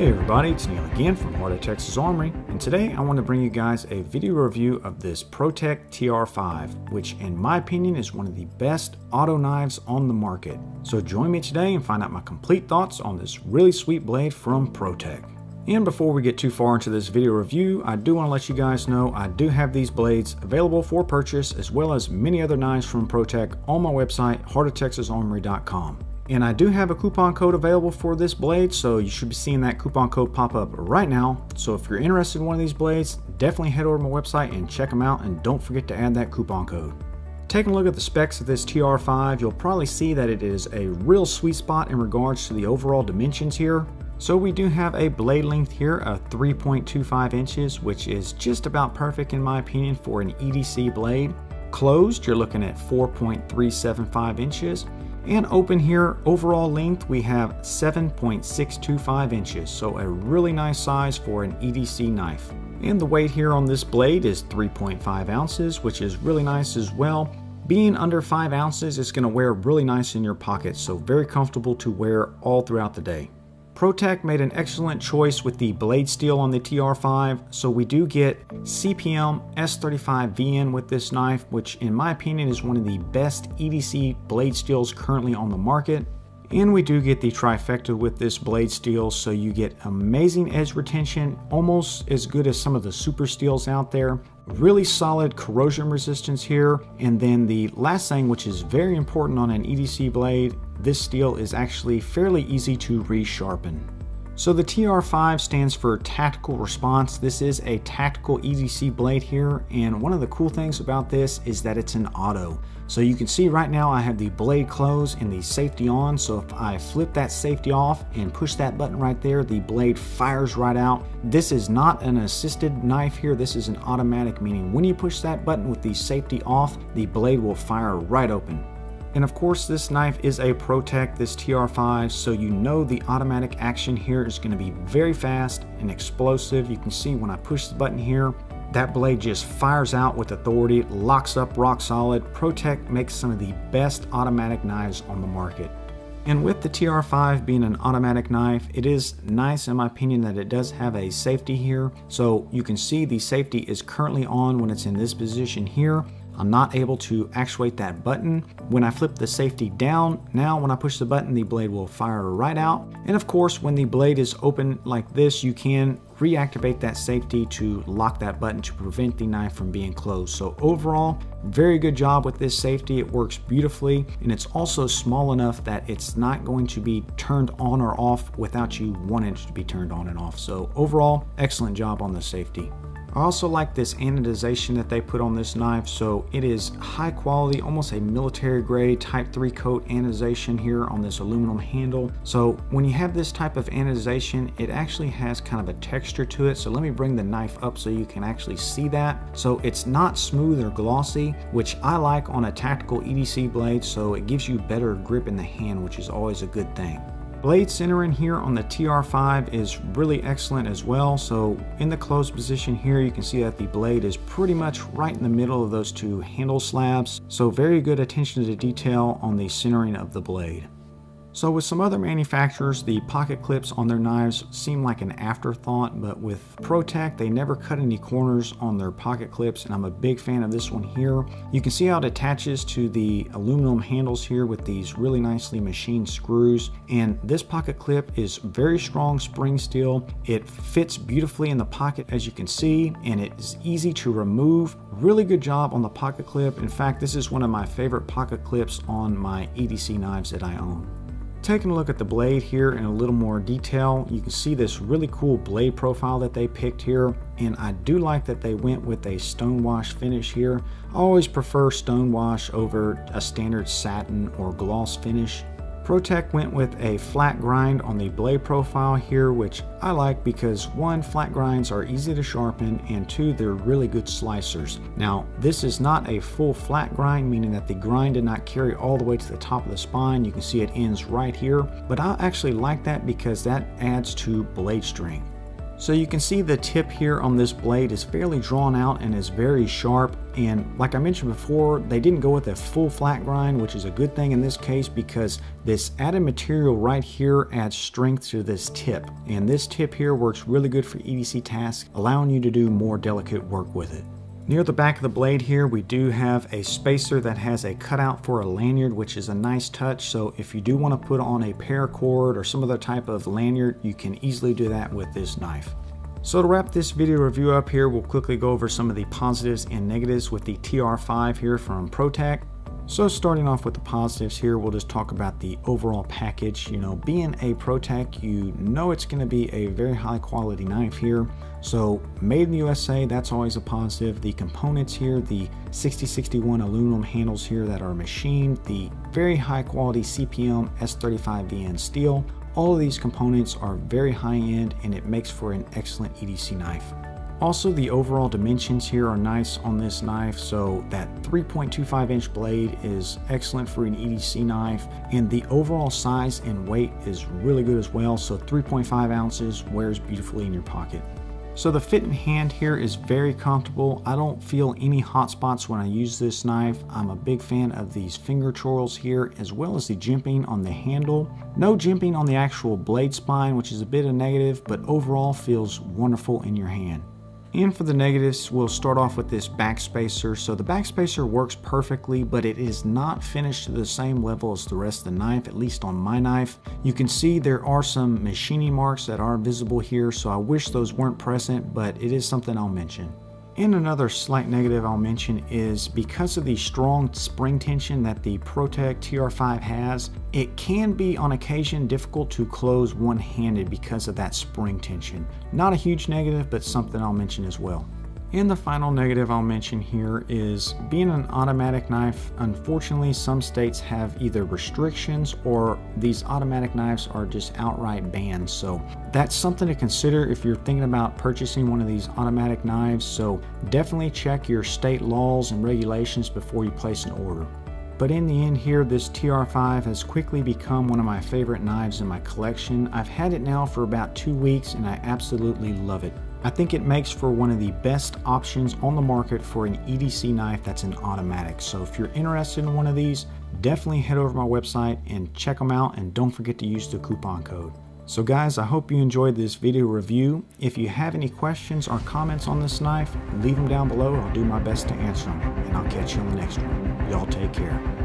Hey everybody, it's Neil again from Texas Armory, and today I want to bring you guys a video review of this ProTech TR-5, which in my opinion is one of the best auto knives on the market. So join me today and find out my complete thoughts on this really sweet blade from ProTech. And before we get too far into this video review, I do want to let you guys know I do have these blades available for purchase, as well as many other knives from ProTech on my website, heartoftexasarmory.com. And I do have a coupon code available for this blade, so you should be seeing that coupon code pop up right now. So if you're interested in one of these blades, definitely head over to my website and check them out, and don't forget to add that coupon code. Taking a look at the specs of this TR-5, you'll probably see that it is a real sweet spot in regards to the overall dimensions here. So we do have a blade length here of 3.25 inches, which is just about perfect in my opinion for an EDC blade. Closed, you're looking at 4.375 inches. And open here, overall length, we have 7.625 inches, so a really nice size for an EDC knife. And the weight here on this blade is 3.5 ounces, which is really nice as well. Being under 5 ounces, it's going to wear really nice in your pocket, so very comfortable to wear all throughout the day. ProTech made an excellent choice with the blade steel on the TR-5, so we do get CPM S35 VN with this knife, which in my opinion is one of the best EDC blade steels currently on the market. And we do get the trifecta with this blade steel, so you get amazing edge retention, almost as good as some of the super steels out there. Really solid corrosion resistance here. And then the last thing, which is very important on an EDC blade, this steel is actually fairly easy to resharpen. So the TR-5 stands for Tactical Response. This is a tactical EDC blade here, and one of the cool things about this is that it's an auto. So you can see right now I have the blade closed and the safety on, so if I flip that safety off and push that button right there, the blade fires right out. This is not an assisted knife here, this is an automatic, meaning when you push that button with the safety off, the blade will fire right open. And of course this knife is a ProTech, this TR-5, so you know the automatic action here is going to be very fast and explosive. You can see when I push the button here, that blade just fires out with authority, locks up rock solid. ProTech makes some of the best automatic knives on the market. And with the TR-5 being an automatic knife, it is nice in my opinion that it does have a safety here. So you can see the safety is currently on when it's in this position here. I'm not able to actuate that button. When I flip the safety down, now when I push the button, the blade will fire right out. And of course, when the blade is open like this, you can reactivate that safety to lock that button to prevent the knife from being closed. So overall, very good job with this safety. It works beautifully, and it's also small enough that it's not going to be turned on or off without you wanting it to be turned on and off. So overall, excellent job on the safety. I also like this anodization that they put on this knife, so it is high quality, almost a military grade type 3 coat anodization here on this aluminum handle. So when you have this type of anodization, it actually has kind of a texture to it. So let me bring the knife up so you can actually see that. So it's not smooth or glossy, which I like on a tactical EDC blade, so it gives you better grip in the hand, which is always a good thing. Blade centering here on the TR-5 is really excellent as well. So in the closed position here, you can see that the blade is pretty much right in the middle of those two handle slabs. So very good attention to detail on the centering of the blade. So with some other manufacturers, the pocket clips on their knives seem like an afterthought, but with ProTech, they never cut any corners on their pocket clips, and I'm a big fan of this one here. You can see how it attaches to the aluminum handles here with these really nicely machined screws, and this pocket clip is very strong spring steel. It fits beautifully in the pocket, as you can see, and it is easy to remove. Really good job on the pocket clip. In fact, this is one of my favorite pocket clips on my EDC knives that I own. Taking a look at the blade here in a little more detail, you can see this really cool blade profile that they picked here, and I do like that they went with a stonewash finish here. I always prefer stonewash over a standard satin or gloss finish. ProTech went with a flat grind on the blade profile here, which I like because one, flat grinds are easy to sharpen, and two, they're really good slicers. Now, this is not a full flat grind, meaning that the grind did not carry all the way to the top of the spine. You can see it ends right here, but I actually like that because that adds to blade strength. So you can see the tip here on this blade is fairly drawn out and is very sharp, and like I mentioned before, they didn't go with a full flat grind, which is a good thing in this case because this added material right here adds strength to this tip, and this tip here works really good for EDC tasks, allowing you to do more delicate work with it. Near the back of the blade here, we do have a spacer that has a cutout for a lanyard, which is a nice touch. So if you do want to put on a paracord or some other type of lanyard, you can easily do that with this knife. So to wrap this video review up here, we'll quickly go over some of the positives and negatives with the TR-5 here from ProTech. So starting off with the positives here, we'll just talk about the overall package. You know, being a ProTech, you know it's going to be a very high quality knife here. So made in the USA, that's always a positive. The components here, the 6061 aluminum handles here that are machined, the very high quality CPM S35VN steel, all of these components are very high end and it makes for an excellent EDC knife. Also, the overall dimensions here are nice on this knife, so that 3.25 inch blade is excellent for an EDC knife, and the overall size and weight is really good as well, so 3.5 ounces wears beautifully in your pocket. So the fit in hand here is very comfortable. I don't feel any hot spots when I use this knife. I'm a big fan of these finger chorls here, as well as the jimping on the handle. No jimping on the actual blade spine, which is a bit of negative, but overall feels wonderful in your hand. And for the negatives, we'll start off with this backspacer. So the backspacer works perfectly, but it is not finished to the same level as the rest of the knife, at least on my knife. You can see there are some machining marks that are visible here, so I wish those weren't present, but it is something I'll mention. And another slight negative I'll mention is because of the strong spring tension that the ProTech TR-5 has, it can be on occasion difficult to close one-handed because of that spring tension. Not a huge negative, but something I'll mention as well. And the final negative I'll mention here is being an automatic knife, unfortunately some states have either restrictions or these automatic knives are just outright banned. So that's something to consider if you're thinking about purchasing one of these automatic knives. So definitely check your state laws and regulations before you place an order. But in the end here, this TR-5 has quickly become one of my favorite knives in my collection. I've had it now for about 2 weeks and I absolutely love it. I think it makes for one of the best options on the market for an EDC knife that's an automatic. So if you're interested in one of these, definitely head over to my website and check them out, and don't forget to use the coupon code. So guys, I hope you enjoyed this video review. If you have any questions or comments on this knife, leave them down below. I'll do my best to answer them, and I'll catch you on the next one. Y'all take care.